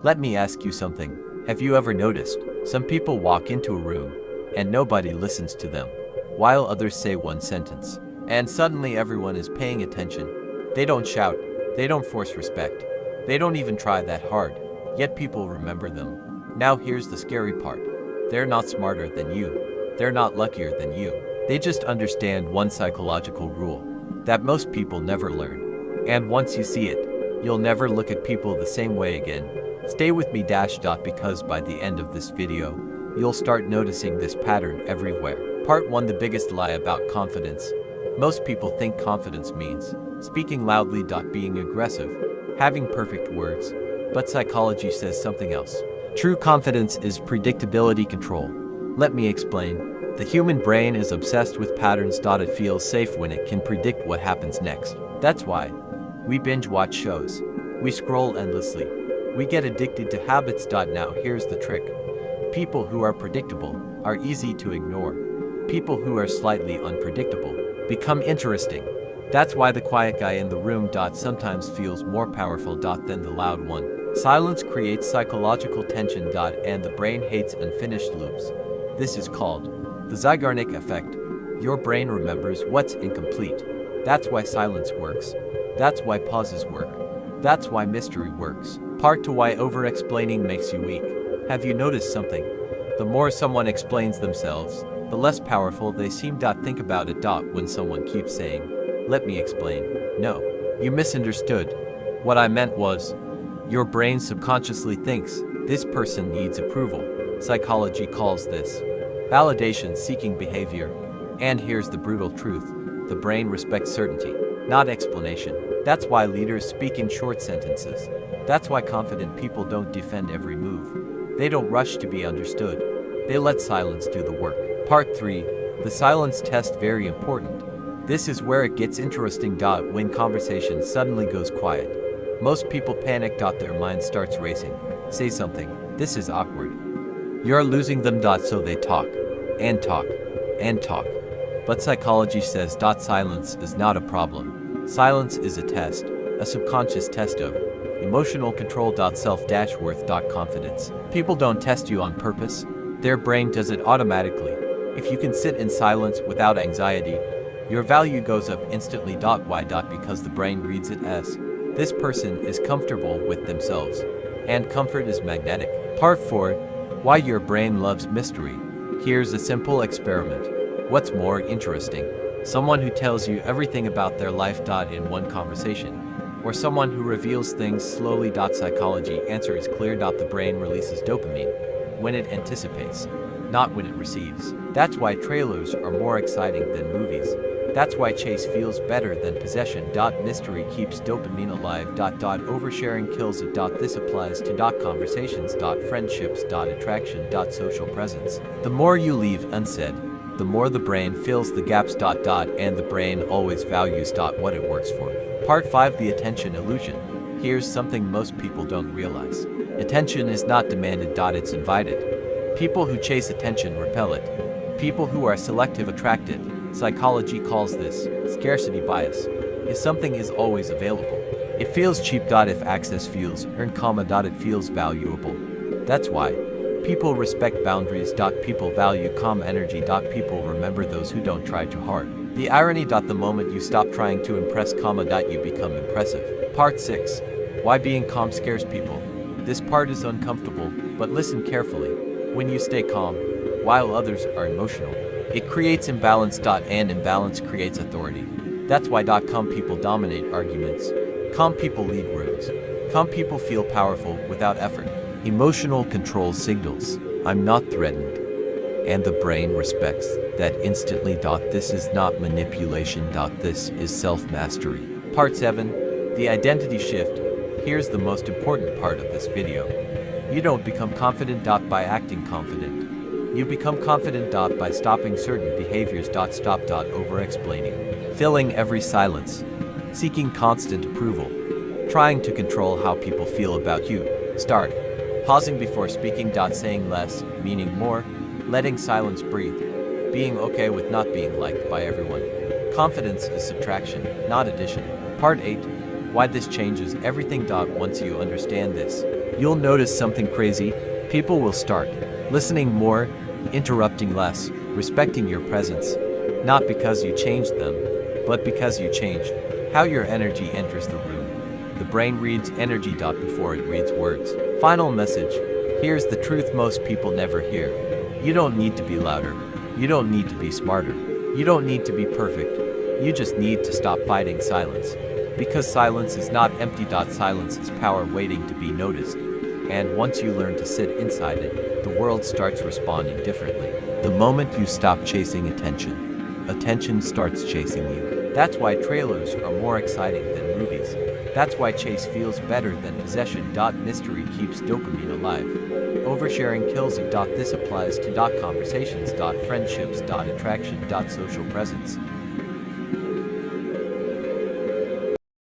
Let me ask you something. Have you ever noticed, some people walk into a room, and nobody listens to them, while others say one sentence, and suddenly everyone is paying attention? They don't shout, they don't force respect, they don't even try that hard, yet people remember them. Now here's the scary part. They're not smarter than you. They're not luckier than you. They just understand one psychological rule that most people never learn. And once you see it, you'll never look at people the same way again. Stay with me because by the end of this video, you'll start noticing this pattern everywhere. Part 1: The biggest lie about confidence. Most people think confidence means speaking loudly, being aggressive, having perfect words, but psychology says something else. True confidence is predictability control. Let me explain. The human brain is obsessed with patterns. It feels safe when it can predict what happens next. That's why we binge watch shows. We scroll endlessly. We get addicted to habits. Now here's the trick. People who are predictable are easy to ignore. People who are slightly unpredictable become interesting. That's why the quiet guy in the room sometimes feels more powerful than the loud one. Silence creates psychological tension and the brain hates unfinished loops. This is called the Zeigarnik effect. Your brain remembers what's incomplete. That's why silence works. That's why pauses work. That's why mystery works. Part 2: Why over-explaining makes you weak. Have you noticed something? The more someone explains themselves, the less powerful they seem. Think about it. When someone keeps saying, "Let me explain." No, you misunderstood. What I meant was, your brain subconsciously thinks, this person needs approval. Psychology calls this validation-seeking behavior. And here's the brutal truth. The brain respects certainty, not explanation. That's why leaders speak in short sentences. That's why confident people don't defend every move. They don't rush to be understood. They let silence do the work. Part 3: The silence test. Very important. This is where it gets interesting. When conversation suddenly goes quiet, most people panic. Their mind starts racing. Say something. This is awkward. You're losing them. So they talk, and talk, and talk. But psychology says silence is not a problem. Silence is a test, a subconscious test of emotional control. Self-worth. Confidence. People don't test you on purpose. Their brain does it automatically. If you can sit in silence without anxiety, your value goes up instantly. Why? Because the brain reads it as, this person is comfortable with themselves. And comfort is magnetic. Part 4: Why your brain loves mystery. Here's a simple experiment. What's more interesting? Someone who tells you everything about their life in one conversation, or someone who reveals things slowly. Psychology answer is clear. The brain releases dopamine when it anticipates, not when it receives. That's why trailers are more exciting than movies. That's why chase feels better than possession. Mystery keeps dopamine alive. Oversharing kills it. This applies to conversations, friendships, attraction, social presence. The more you leave unsaid, the more the brain fills the gaps. And the brain always values what it works for. Part 5: The attention illusion. Here's something most people don't realize. Attention is not demanded. It's invited. People who chase attention repel it. People who are selective attract it. Psychology calls this scarcity bias. If something is always available, it feels cheap. If access feels earned, it feels valuable. That's why people respect boundaries. People value calm energy. People remember those who don't try too hard. The irony. The moment you stop trying to impress, you become impressive. Part 6: Why being calm scares people. This part is uncomfortable, but listen carefully. When you stay calm, while others are emotional, it creates imbalance. And imbalance creates authority. That's why calm people dominate arguments. Calm people lead rooms. Calm people feel powerful without effort. Emotional control signals, I'm not threatened. And the brain respects that instantly. This is not manipulation. This is self-mastery. Part 7: The identity shift. Here's the most important part of this video. You don't become confident. By acting confident. You become confident. By stopping certain behaviors. Stop. Over-explaining. Filling every silence. Seeking constant approval. Trying to control how people feel about you. Start pausing before speaking. Saying less, meaning more. Letting silence breathe. Being okay with not being liked by everyone. Confidence is subtraction, not addition. Part 8: Why this changes everything. Once you understand this, You'll notice something crazy. People will start listening more, interrupting less, respecting your presence, not because you changed them, but because you changed how your energy enters the room. The brain reads energy. Before it reads words. Final message. Here's the truth most people never hear. You don't need to be louder. You don't need to be smarter. You don't need to be perfect. You just need to stop fighting silence. Because silence is not empty. Silence is power waiting to be noticed. And once you learn to sit inside it, the world starts responding differently. The moment you stop chasing attention, attention starts chasing you. That's why trailers are more exciting than movies. That's why chase feels better than possession. Mystery keeps dopamine alive. Oversharing kills it. This applies to conversations. Friendships. Attraction. Social presence.